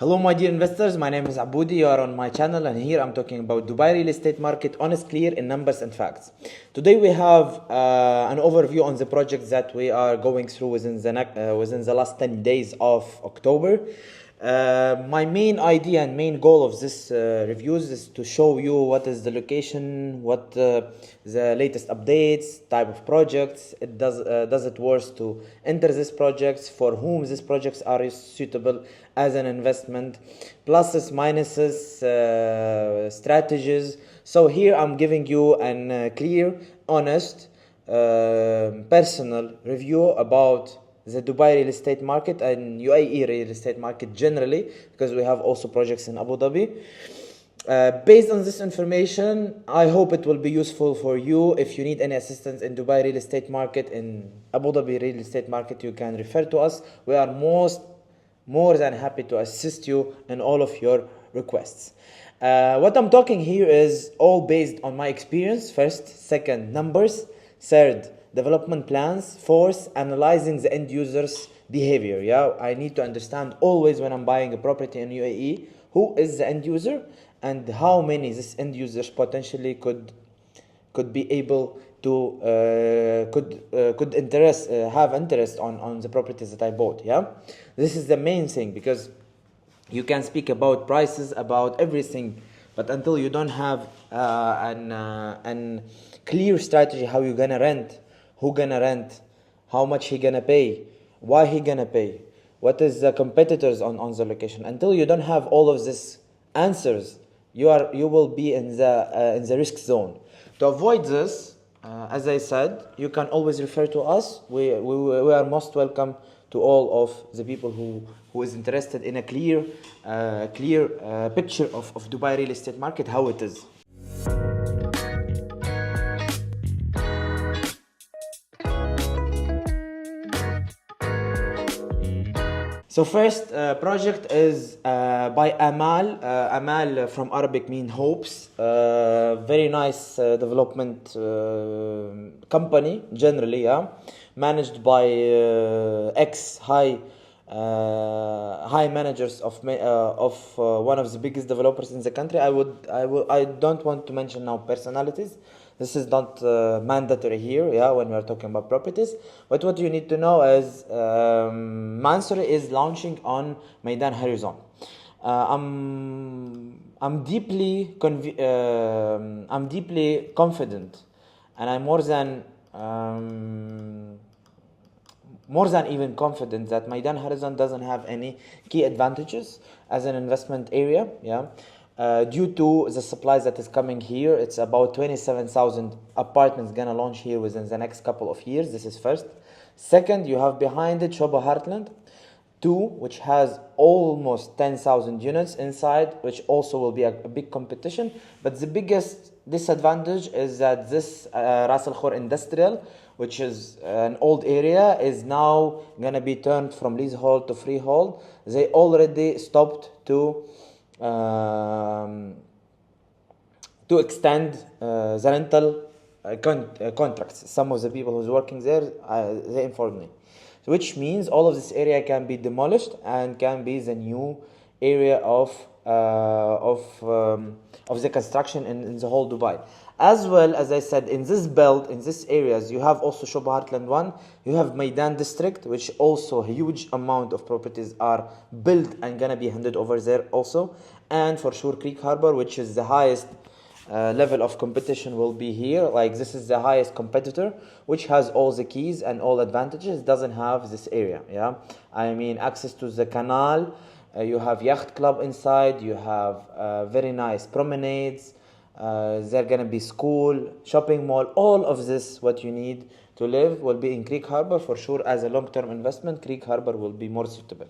Hello my dear investors, my name is Aboudi, you are on my channel and here I'm talking about Dubai real estate market honest, clear in numbers and facts. Today we have an overview on the projects that we are going through within the last 10 days of October. My main idea and main goal of this reviews is to show you what is the location, what the latest updates, type of projects, does it worth to enter these projects, for whom these projects are suitable as an investment, pluses, minuses, strategies. So here I'm giving you a clear, honest, personal review about the Dubai real estate market and UAE real estate market generally, because we have also projects in Abu Dhabi. Based on this information, I hope it will be useful for you. If you need any assistance in Dubai real estate market, in Abu Dhabi real estate market, you can refer to us. We are more than happy to assist you in all of your requests. What I'm talking here is all based on my experience. First, second, numbers. Third, development plans. Fourth, analyzing the end user's behavior. I need to understand always when I'm buying a property in UAE, who is the end user and how many this end users potentially could be able to have interest on the properties that I bought. This is the main thing, because you can speak about prices, about everything, but until you don't have an clear strategy how you're gonna rent, who gonna rent, how much he gonna pay, why he gonna pay, what is the competitors on the location, until you don't have all of these answers, you will be in the risk zone. To avoid this, as I said, you can always refer to us. We are most welcome to all of the people who is interested in a clear picture of Dubai real estate market, how it is. So first project is by Amaal. Amaal from Arabic mean hopes. Very nice development company generally, managed by ex high managers of one of the biggest developers in the country. I don't want to mention now personalities. This is not mandatory here, when we are talking about properties. But what you need to know is Mansory is launching on Meydan horizon. I'm deeply confident, and I'm more than even confident that Meydan horizon doesn't have any key advantages as an investment area. Due to the supplies that is coming here. It's about 27,000 apartments gonna launch here within the next couple of years. This is first. Second, you have behind it Shoba Heartland 2, which has almost 10,000 units inside, which also will be a big competition. But the biggest disadvantage is that this Ras Al Khor Industrial, which is an old area, is now gonna be turned from leasehold to freehold. They already stopped to extend the rental contracts. Some of the people who's working there, they informed me, which means all of this area can be demolished and can be the new area of the construction in the whole Dubai. As well, as I said, in this belt, in these areas, you have also Shoba Heartland 1, you have Meydan district, which also a huge amount of properties are built and gonna be handed over there also. And for sure Creek Harbor, which is the highest level of competition, will be here. Like, this is the highest competitor, which has all the keys and all advantages, doesn't have this area. I mean, access to the canal, you have yacht club inside, you have very nice promenades, there gonna be school, shopping mall, all of this what you need to live will be in Creek Harbor. For sure, as a long-term investment, Creek Harbor will be more suitable.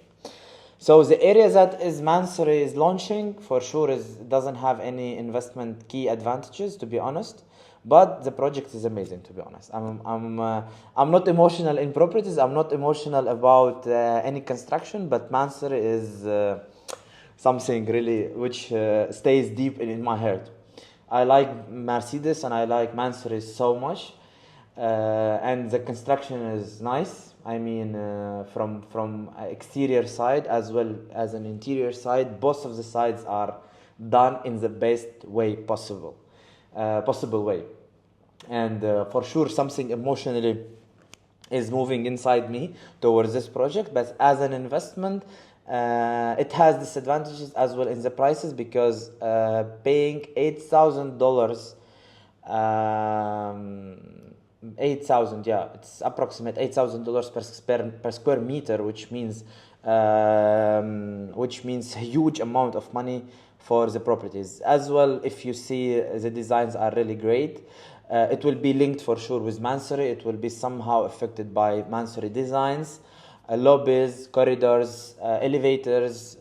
So the area that is Mansory is launching, for sure, doesn't have any investment key advantages, to be honest. But the project is amazing, to be honest. I'm not emotional in properties. I'm not emotional about any construction, but Mansory is something really which stays deep in my heart. I like Mercedes and I like Mansory so much, and the construction is nice. I mean, from exterior side as well as an interior side. Both of the sides are done in the best way possible way. And for sure, something emotionally is moving inside me towards this project. But as an investment, it has disadvantages as well in the prices, because paying $8,000, 8,000, yeah, it's approximate $8,000 per square meter, which means huge amount of money for the properties. As well, if you see, the designs are really great. It will be linked for sure with Mansory. It will be somehow affected by Mansory designs, lobbies, corridors, elevators,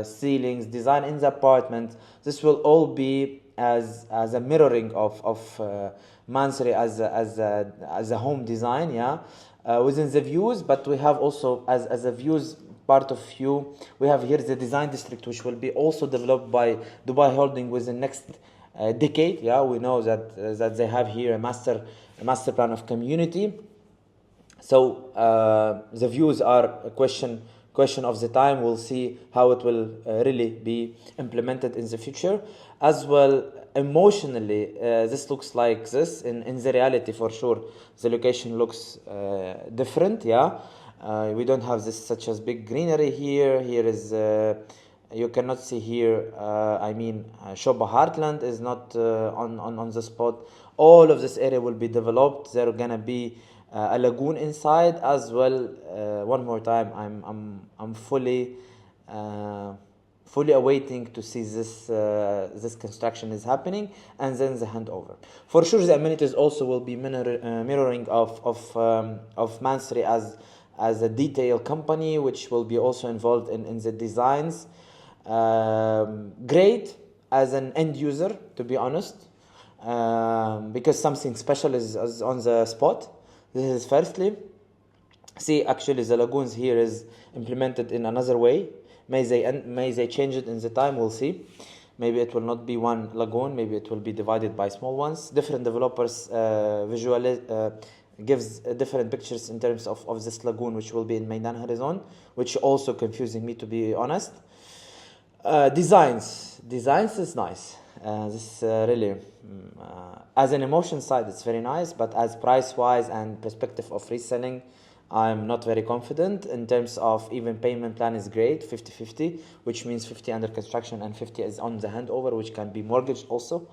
ceilings, design in the apartment. This will all be as a mirroring of Mansory as a home design, yeah, within the views. But we have also as a views part of view, we have here the design district, which will be also developed by Dubai Holding within next decade. Yeah, we know that they have here a master plan of community. So the views are a question of the time. We'll see how it will really be implemented in the future. As well, emotionally, this looks like this. In the reality, for sure, the location looks different. Yeah, we don't have such as big greenery here. Here is you cannot see here. Shoba Heartland is not on the spot. All of this area will be developed. There are gonna be a lagoon inside as well. One more time, I'm fully awaiting to see this construction is happening, and then the handover. For sure, the amenities also will be mirroring of Mansory as a detail company, which will be also involved in the designs. Great as an end user, to be honest, because something special is on the spot. This is firstly. See, actually, the lagoons here is implemented in another way. May they change it in the time, we'll see. Maybe it will not be one lagoon, maybe it will be divided by small ones. Different developers gives different pictures in terms of this lagoon, which will be in Meydan horizon, which also confusing me, to be honest. Designs is nice. This really, as an emotion side, it's very nice, but as price-wise and perspective of reselling, I'm not very confident. In terms of even payment plan is great, 50-50, which means 50 under construction and 50 is on the handover, which can be mortgaged also.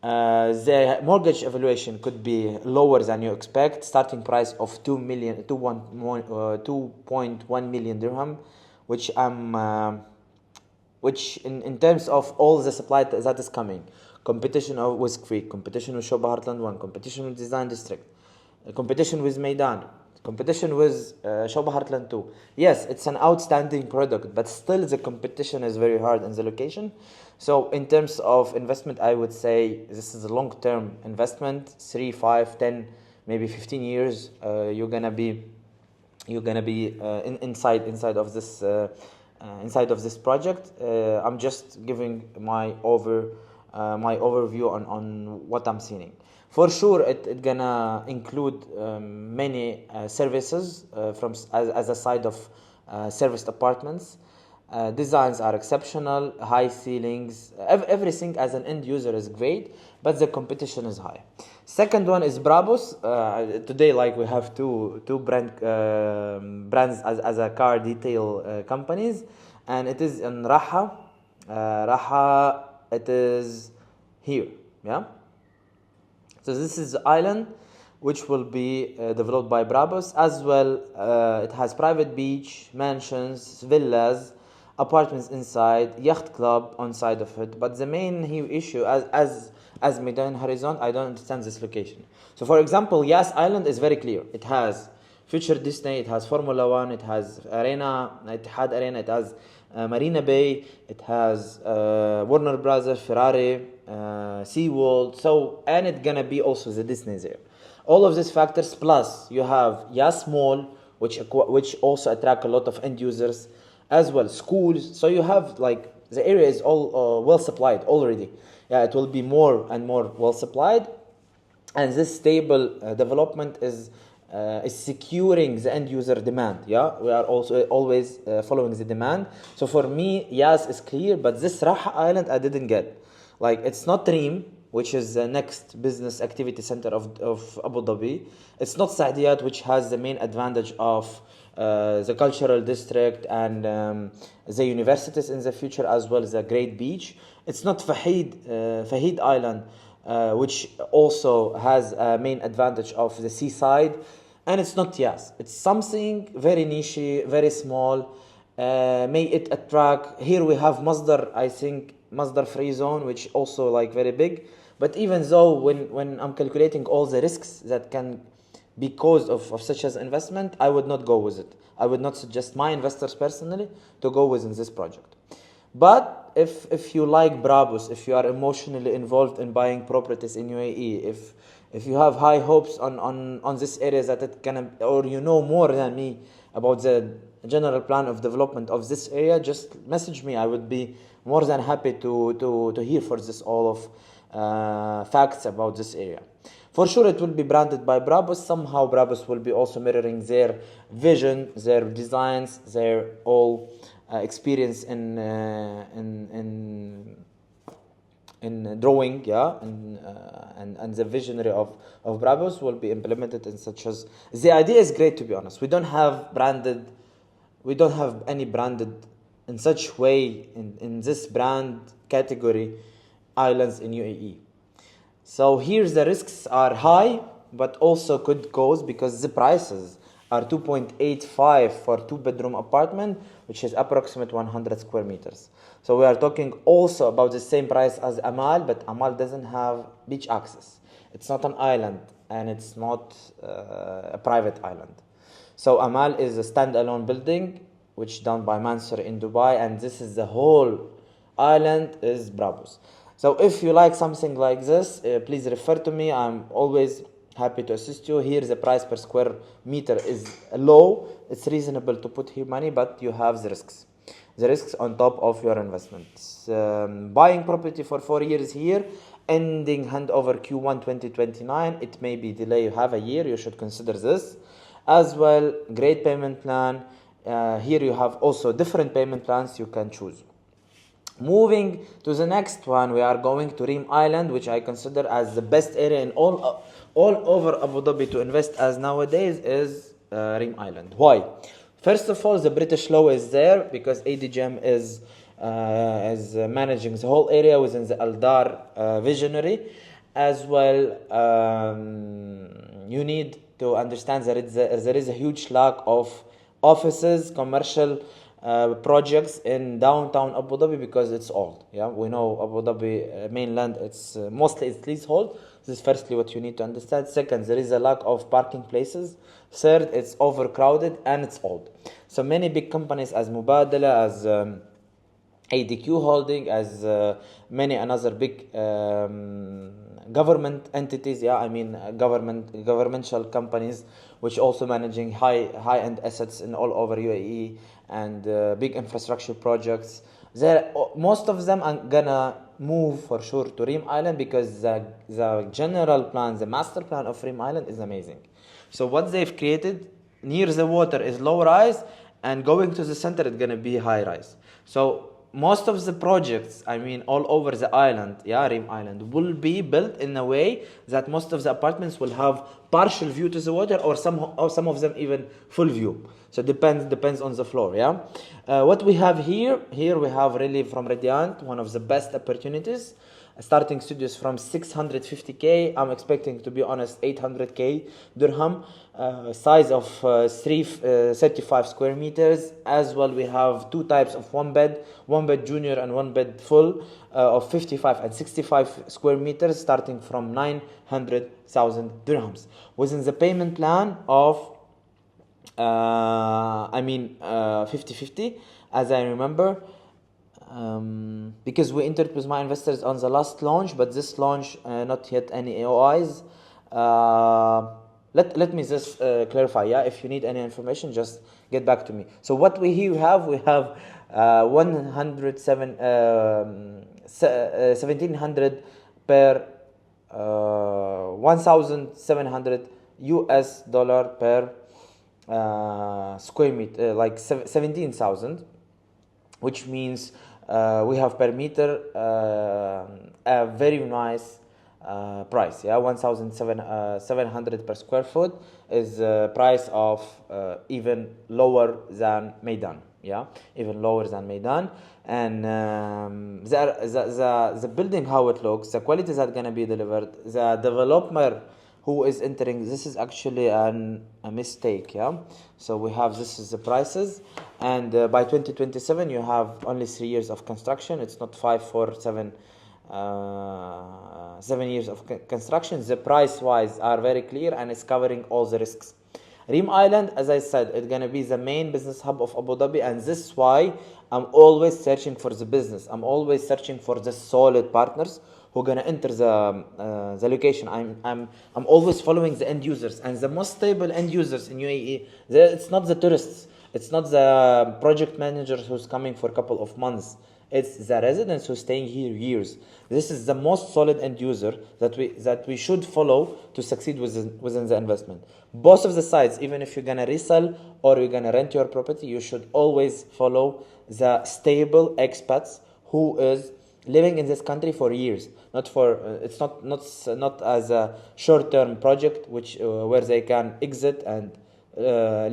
The mortgage evaluation could be lower than you expect. Starting price of 2.1 million dirham, which in terms of all the supply that is coming, competition with Creek, competition with Shoba Heartland 1, competition with Design District, competition with Meydan, competition with Shoba Heartland 2. Yes, it's an outstanding product, but still the competition is very hard in the location. So in terms of investment, I would say this is a long-term investment, 3, 5, 10, maybe 15 years. You're gonna be inside of this project. I'm just giving my overview on what I'm seeing. For sure, it gonna include many services as a side of serviced apartments. Designs are exceptional, high ceilings, everything as an end user is great, but the competition is high. Second one is BRABUS. Today, like, we have two brands as a car detail companies, and it is in Raha. Raha, it is here, yeah. So this is the island, which will be developed by BRABUS as well. It has private beach, mansions, villas, apartments inside, yacht club on side of it. But the main issue, as Meydan Horizon, I don't understand this location. So for example, Yas Island is very clear. It has Future Disney, it has Formula One, it has Arena, it has Marina Bay, it has Warner Brothers, Ferrari, SeaWorld. So, and it's gonna be also the Disney there. All of these factors, plus you have Yas Mall, which also attract a lot of end users, as well schools. So you have, like, the area is all well supplied already. Yeah, it will be more and more well supplied, and this stable development is is securing the end user demand. Yeah, we are also always following the demand. So for me, yes, is clear, but this Raha Island I didn't get. Like, it's not Reem, which is the next business activity center of Abu Dhabi. It's not Saadiyat, which has the main advantage of the cultural district and the universities in the future, as well as a great beach. It's not Fahid Island, which also has a main advantage of the seaside. And it's not Yas. It's something very niche, very small. May it attract. Here we have Masdar, I think, Masdar free zone, which also like very big. But even though when I'm calculating all the risks that can be caused of such as investment, I would not go with it. I would not suggest my investors personally to go within this project. But if you like BRABUS, if you are emotionally involved in buying properties in UAE, if you have high hopes on this area that it can, or you know more than me about the general plan of development of this area, just message me. I would be more than happy to hear for this all of facts about this area. For sure, it will be branded by BRABUS. Somehow, BRABUS will be also mirroring their vision, their designs, their all experience in drawing, yeah, and the visionary of BRABUS will be implemented in such as. The idea is great, to be honest. We don't have any branded in such way in this brand category islands in UAE. So here the risks are high, but also could cause, because the prices are 2.85 for 2-bedroom apartment, which is approximate 100 square meters. So we are talking also about the same price as Amaal, but Amaal doesn't have beach access. It's not an island, and it's not a private island. So Amaal is a standalone building, which done by Mansory in Dubai, and this is the whole island is BRABUS. So if you like something like this, please refer to me. I'm always happy to assist you. Here the price per square meter is low. It's reasonable to put here money, but you have the risks. The risks on top of your investments. Buying property for 4 years here, ending handover Q1 2029. It may be delay. You have a year. You should consider this. As well, great payment plan. Here you have also different payment plans you can choose. Moving to the next one, we are going to Reem Island, which I consider as the best area in all over Abu Dhabi to invest as nowadays is Reem Island. Why? First of all, the British law is there because ADGM is managing the whole area within the Aldar visionary. As well, you need to understand that there is a huge lack of offices, commercial projects in downtown Abu Dhabi because it's old. Yeah, we know Abu Dhabi mainland. It's mostly it's leasehold. This is firstly what you need to understand. Second, there is a lack of parking places. Third, it's overcrowded and it's old. So many big companies as Mubadala, as ADQ Holding, as many another big government entities, governmental companies, which also managing high-end assets in all over UAE and big infrastructure projects. Most of them are gonna move for sure to Reem Island because the general plan, the master plan of Reem Island is amazing. So what they've created near the water is low rise, and going to the center it's gonna be high rise. So most of the projects, all over the island, Reem Island, will be built in a way that most of the apartments will have partial view to the water, or some of them even full view. So depends on the floor. What we have here we have really from Radiant, one of the best opportunities. Starting studios from 650k. I'm expecting, to be honest, 800k dirham. Size of 35 square meters. As well, we have two types of one bed junior and one bed full of 55 and 65 square meters, starting from 900,000 dirhams. Within the payment plan of 50-50, as I remember. Because we entered with my investors on the last launch, but this launch not yet any AOIs. Let me just clarify. If you need any information, just get back to me. So what we have 1700 per 1700 US dollar per square meter, like 17,000, which means we have per meter a very nice price. Yeah, 1,700 per square foot is price of even lower than Meydan. Yeah, even lower than Meydan. And the building, how it looks, the quality that gonna be delivered, the developer who is entering, this is actually a mistake. Yeah, so we have, this is the prices, and by 2027 you have only 3 years of construction. It's not 5, 4, 7 7 years of construction. The price wise are very clear, and it's covering all the risks. Reem Island, as I said, it's gonna be the main business hub of Abu Dhabi, and this is why I'm always searching for the business. I'm always searching for the solid partners who are gonna enter the location. I'm always following the end users, and the most stable end users in UAE. It's not the tourists. It's not the project managers who's coming for a couple of months. It's the residents who are staying here years. This is the most solid end user that we should follow to succeed within the investment. Both of the sides, even if you're gonna resell or you're gonna rent your property, you should always follow the stable expats who is living in this country for years. Not for it's not as a short-term project which where they can exit and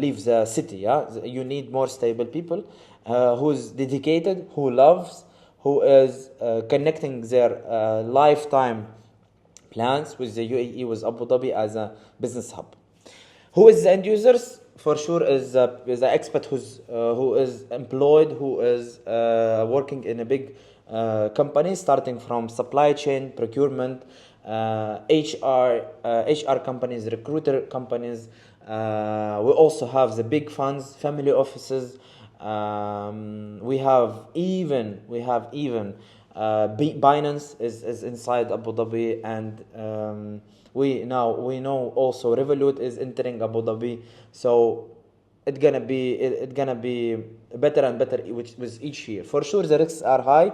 leave the city. Yeah, you need more stable people who's dedicated, who loves, who is connecting their lifetime plans with the UAE, with Abu Dhabi as a business hub. Who is the end users? For sure is the expat who is employed, who is working in a big company, starting from supply chain, procurement, HR companies, recruiter companies. We also have the big funds, family offices. We have even Binance is inside Abu Dhabi, and we know also Revolut is entering Abu Dhabi. So it's gonna be better and better with each year. For sure, the risks are high.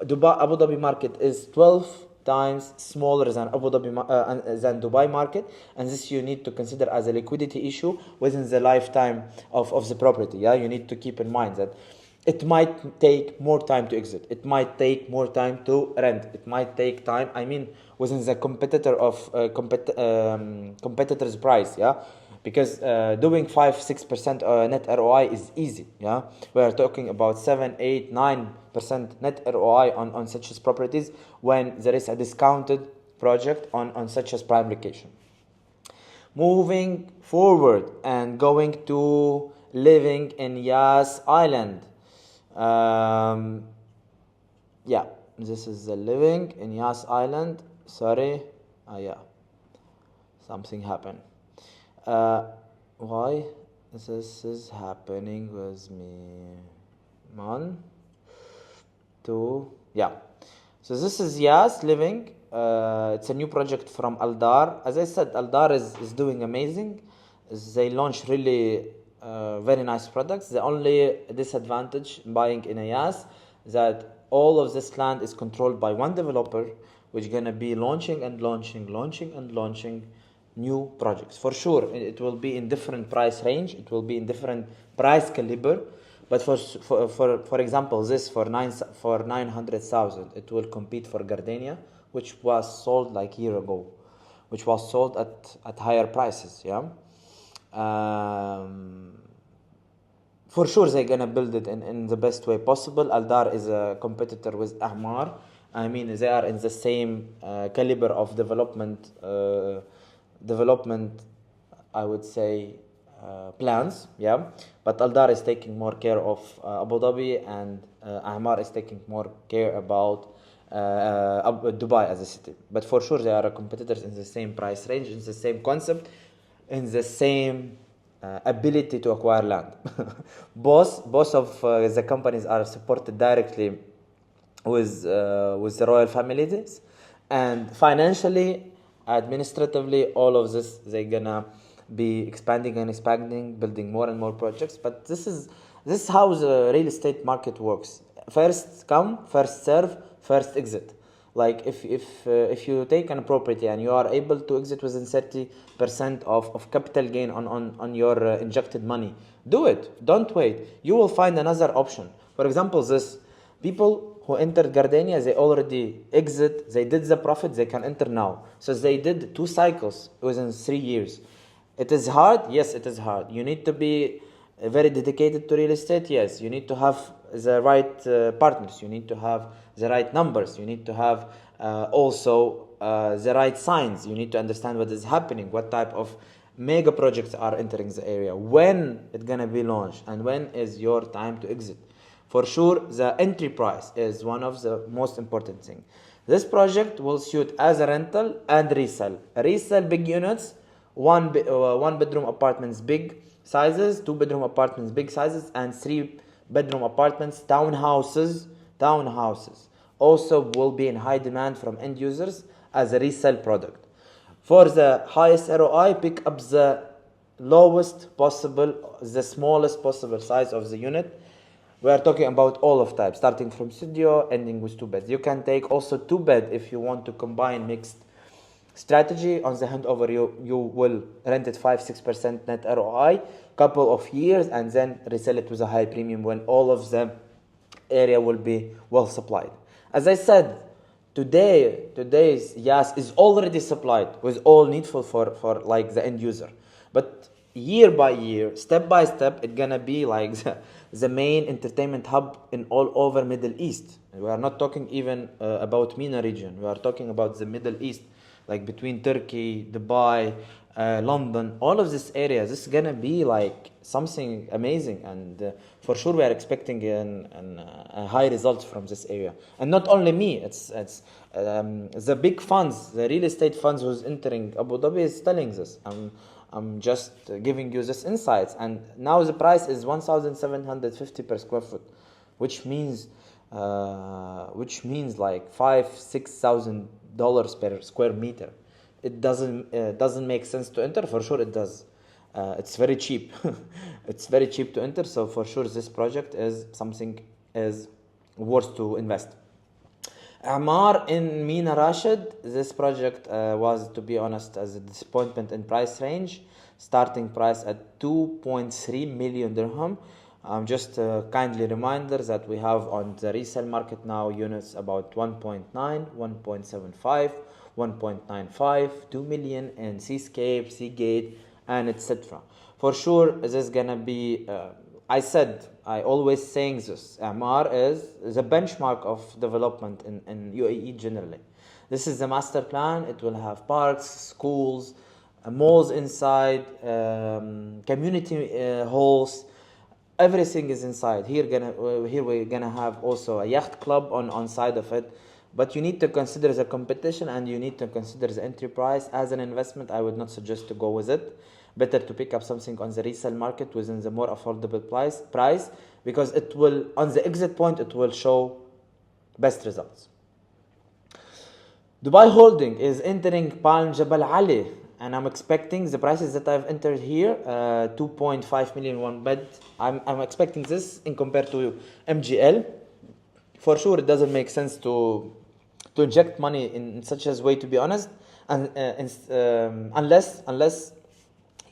Abu Dhabi market is 12 times smaller than than Dubai market, and this you need to consider as a liquidity issue within the lifetime of the property. Yeah, you need to keep in mind that it might take more time to exit. It might take more time to rent. It might take time. I mean, within the competitor's price. Yeah, because doing 5-6% net ROI is easy. Yeah, we are talking about 7-8-9% net ROI on such as properties when there is a discounted project on such as prime location. Moving forward and going to living in Yas Island. Yeah, this is the living in Yas Island. Sorry, yeah, something happened. Why this is happening with me? 1, 2, yeah. So this is Yas living. It's a new project from Aldar. As I said, Aldar is doing amazing. They launch really very nice products. The only disadvantage buying in a Yas that all of this land is controlled by one developer, which is gonna be launching new projects. For sure, it will be in different price range. It will be in different price caliber. But for example, this for 900,000, it will compete for Gardenia, which was sold like a year ago, which was sold at higher prices. Yeah. For sure, they're gonna build it in the best way possible. Aldar is a competitor with Emaar. I mean, they are in the same caliber of development, I would say, plans. Yeah, but Aldar is taking more care of Abu Dhabi, and Emaar is taking more care about Dubai as a city. But for sure, they are competitors in the same price range, in the same concept, in the same ability to acquire land. Both of the companies are supported directly with the royal families, and financially, administratively, all of this, they're gonna be expanding, building more and more projects. But this is how the real estate market works. First come, first serve, first exit. Like if you take an property and you are able to exit within 30% of capital gain on your injected money, do it. Don't wait. You will find another option. For example, this people who entered Gardenia, they already exit, they did the profit, they can enter now. So they did 2 cycles within 3 years. It is hard? Yes, it is hard. You need to be very dedicated to real estate? Yes. You need to have the right partners. You need to have the right numbers. You need to have also the right signs. You need to understand what is happening, what type of mega projects are entering the area, when it's going to be launched, and when is your time to exit. For sure, the entry price is one of the most important things. This project will suit as a rental and resell. Resell big units, one bedroom apartments big sizes, 2 bedroom apartments big sizes, and 3 bedroom apartments townhouses also will be in high demand from end users as a resell product. For the highest ROI, pick up the lowest possible, the smallest possible size of the unit. We are talking about all of types, starting from studio, ending with 2 beds. You can take also 2 bed if you want to combine mixed strategy. On the handover, you will rent it 5-6% net ROI, couple of years, and then resell it with a high premium when all of the area will be well supplied. As I said, today's Yachts is already supplied with all needful for like the end user. But year by year, step by step, it's gonna be like the main entertainment hub in all over Middle East. We are not talking even about MENA region. We are talking about the Middle East, like between Turkey, Dubai, London, all of this area. This is gonna be like something amazing, and for sure we are expecting a high results from this area. And not only me, it's the big funds, the real estate funds who's entering Abu Dhabi is telling this. I'm just giving you this insights, and now the price is 1,750 per square foot, which means like $5,000-6,000 per square meter. It doesn't make sense to enter. For sure, it does. It's very cheap. It's very cheap to enter. So for sure, this project is something is worth to invest. Emaar in Mina Rashid, this project was, to be honest, as a disappointment in price range. Starting price at 2.3 million dirham. Just a kindly reminder that we have on the resale market now units about 1.9, 1.75, 1.95, 2 million in Seascape, Seagate, and etc. For sure, this is gonna be. I always saying this. Emaar is the benchmark of development in UAE generally. This is the master plan. It will have parks, schools, malls inside, community halls. Everything is inside. Here we're gonna have also a yacht club on side of it. But you need to consider the competition, and you need to consider the entry price. As an investment, I would not suggest to go with it. Better to pick up something on the resale market within the more affordable price, because it will, on the exit point, it will show best results. Dubai Holding is entering Palm Jebel Ali, and I'm expecting the prices that I've entered here, 2.5 million one bed. I'm expecting this in compared to MGL. For sure, it doesn't make sense to inject money in such a way, to be honest, and unless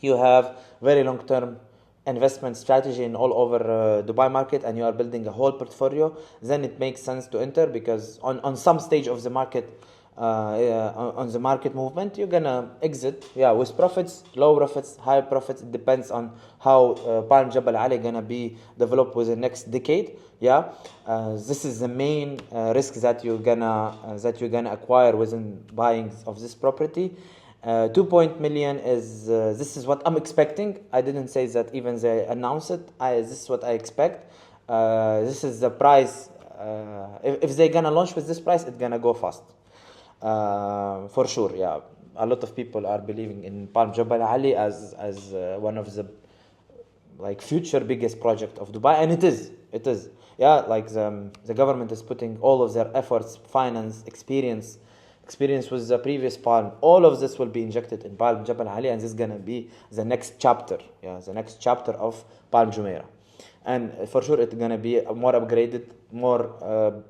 you have very long-term investment strategy in all over Dubai market, and you are building a whole portfolio, then it makes sense to enter, because on some stage of the market, on the market movement, you're gonna exit, with profits, low profits, high profits. It depends on how Palm Jebel Ali gonna be developed within the next decade. This is the main risk that you're gonna acquire within buying of this property. 2 million is this is what I'm expecting. I didn't say that even they announce it. This is what I expect. This is the price. If they're gonna launch with this price, it's gonna go fast. For sure, a lot of people are believing in Palm Jebel Ali as one of the like future biggest project of Dubai, and it is. Like the government is putting all of their efforts, finance, experience with the previous Palm. All of this will be injected in Palm Jebel Ali, and this is gonna be the next chapter. The next chapter of Palm Jumeirah, and for sure it's gonna be more upgraded, more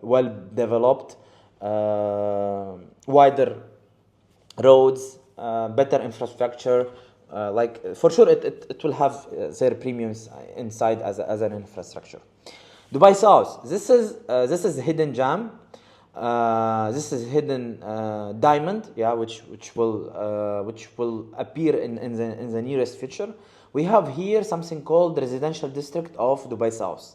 well developed. wider roads, better infrastructure. Like for sure, it will have their premiums inside as an infrastructure. Dubai South. This is hidden gem. This is hidden diamond. Yeah, which will appear in the nearest future. We have here something called the residential district of Dubai South,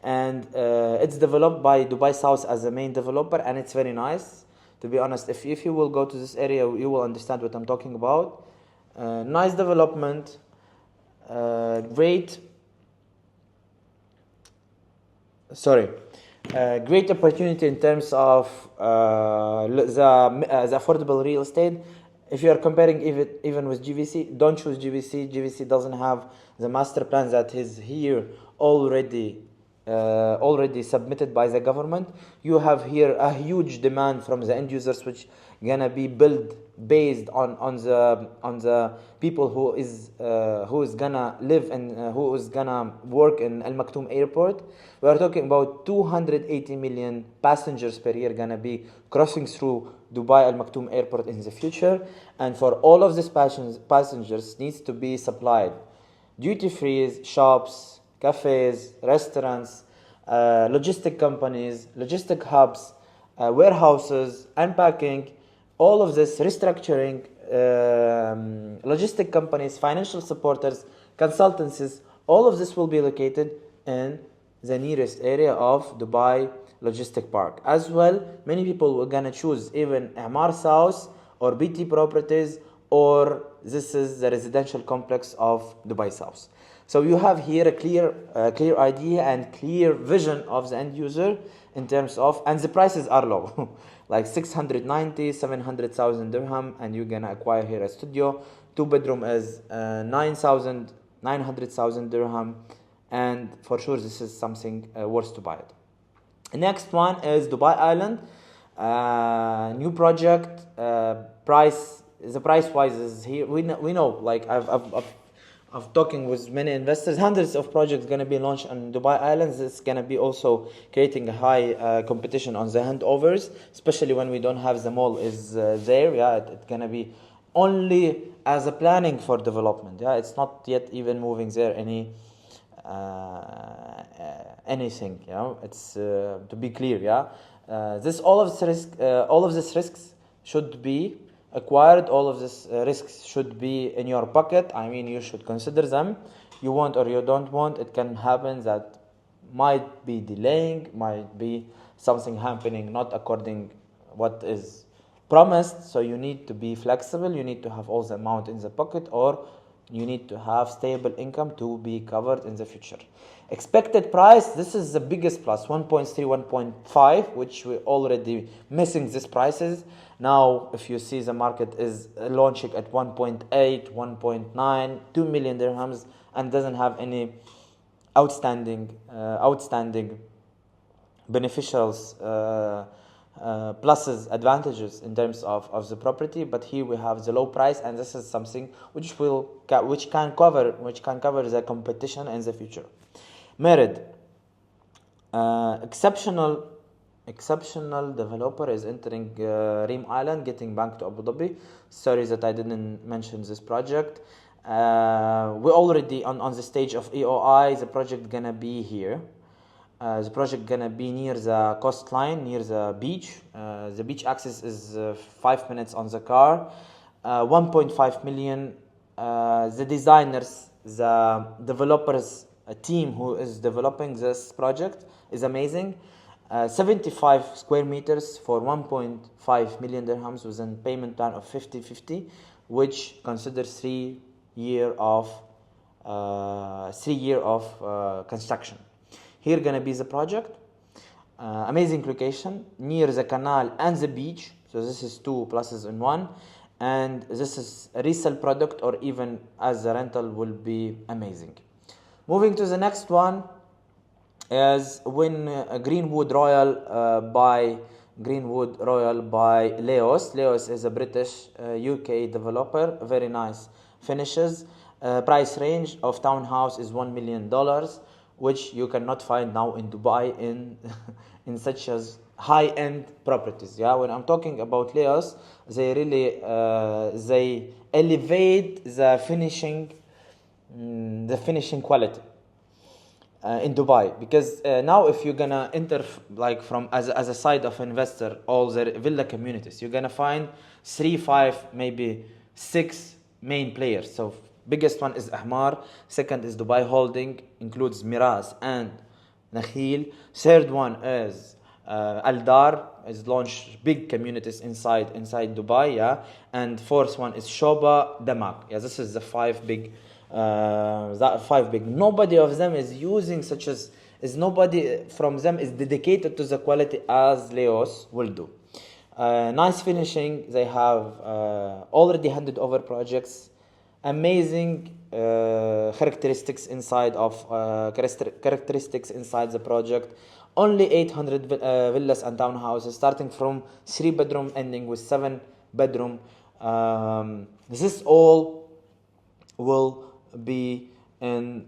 and it's developed by Dubai South as the main developer, and it's very nice. To be honest, if you will go to this area, you will understand what I'm talking about. Nice development, great opportunity in terms of the affordable real estate. If you are comparing even with GVC, don't choose GVC. GVC doesn't have the master plan that is here already submitted by the government. You have here a huge demand from the end users, which gonna be built based on the people who is gonna live and who is gonna work in Al Maktoum Airport. We are talking about 280 million passengers per year gonna be crossing through Dubai Al Maktoum Airport in the future, and for all of these passengers needs to be supplied duty-free shops, cafes, restaurants, logistic companies, logistic hubs, warehouses, unpacking, all of this restructuring, logistic companies, financial supporters, consultancies, all of this will be located in the nearest area of Dubai Logistic Park. As well, many people were gonna choose even Emaar South or BT Properties, or this is the residential complex of Dubai South. So you have here a clear idea and clear vision of the end user in terms of, and the prices are low, like 690, 700,000 dirham, and you're gonna acquire here a studio. 2-bedroom is 900,000 dirham, and for sure this is something worth to buy it. The next one is Dubai Island, new project. The price wise is here. We know like I've talking with many investors. Hundreds of projects going to be launched on Dubai Islands. It's going to be also creating a high competition on the handovers, especially when we don't have the mall is there. Yeah, it's going to be only as a planning for development. Yeah, it's not yet even moving there anything. You know, it's to be clear. Yeah, all of these risks should be acquired. All of these risks should be in your pocket. I mean, you should consider them. You want or you don't want, it can happen that might be delaying, might be something happening not according what is promised. So you need to be flexible. You need to have all the amount in the pocket, or you need to have stable income to be covered in the future. Expected price, this is the biggest plus, 1.3, 1.5, which we're already missing these prices. Now, if you see the market is launching at 1.8, 1.9, 2 million dirhams, and doesn't have any outstanding beneficials, pluses, advantages in terms of the property. But here we have the low price, and this is something which can cover the competition in the future. Merid, exceptional developer is entering Reem Island, getting back to Abu Dhabi. Sorry that I didn't mention this project. We're already on the stage of EOI. The project gonna be here. The project gonna be near the coastline, near the beach. The beach access is 5 minutes on the car. 1.5 million. The designers, the developers, a team who is developing this project is amazing. 75 square meters for 1.5 million dirhams with a payment plan of 50-50, which considers 3 year of construction. Here gonna be the project. Amazing location near the canal and the beach. So this is 2 pluses in 1, and this is a resale product or even as a rental will be amazing. Moving to the next one is Greenwood Royal by Leos. Leos is a British UK developer. Very nice finishes. Price range of townhouse is $1 million, which you cannot find now in Dubai in such as high-end properties. Yeah, when I'm talking about layers, they really they elevate the finishing quality in Dubai, because now if you're gonna enter like from as a side of investor all the villa communities, you're gonna find 3, 5, maybe 6 main players. So biggest one is Emaar, second is Dubai Holding, includes Miraz and Nakhil. Third one is Aldar, is launched big communities inside Dubai, yeah. And fourth one is Shoba Damak. Yeah, this is the 5 big. Nobody of them is using such as is nobody from them is dedicated to the quality as Leos will do. Nice finishing. They have already handed over projects. Amazing characteristics inside the project. Only 800 villas and townhouses, starting from 3-bedroom, ending with 7-bedroom. This all will be in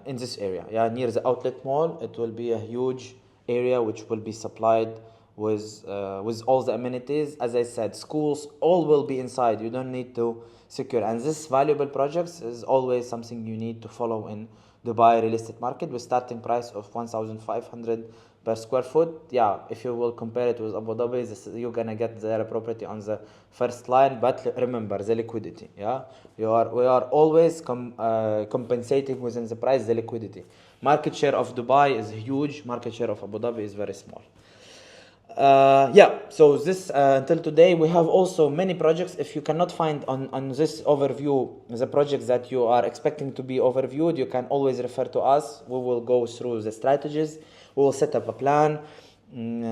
this area, yeah, near the outlet mall. It will be a huge area which will be supplied with all the amenities. As I said, schools, all will be inside. You don't need to secure. And this valuable projects is always something you need to follow in Dubai real estate market, with starting price of 1,500 per square foot. Yeah, if you will compare it with Abu Dhabi, you're gonna get their property on the first line. But remember the liquidity. Yeah, we are always compensating within the price the liquidity. Market share of Dubai is huge. Market share of Abu Dhabi is very small. Yeah, so this until today we have also many projects. If you cannot find on this overview the projects that you are expecting to be overviewed, you can always refer to us. We will go through the strategies. We will set up a plan.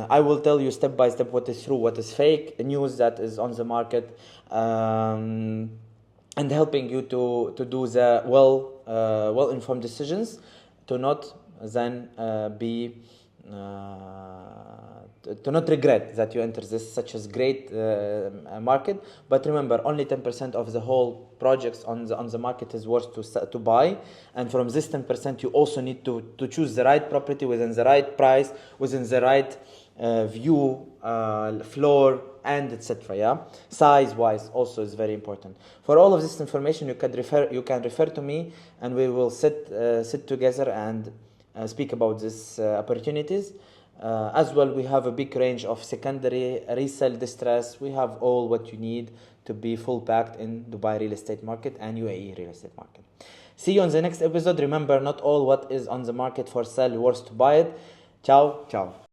I will tell you step by step what is true, what is fake news that is on the market, and helping you to do the well informed decisions, to not then be to not regret that you enter this such as great market. But remember, only 10% of the whole projects on the market is worth to buy, and from this 10% you also need to choose the right property within the right price, within the right view, floor, and etc. Yeah, size wise also is very important. For all of this information, you can refer to me, and we will sit together and speak about these opportunities. As well, we have a big range of secondary, resale, distress. We have all what you need to be full packed in Dubai real estate market and UAE real estate market. See you on the next episode. Remember, not all what is on the market for sale worth to buy it. Ciao, ciao.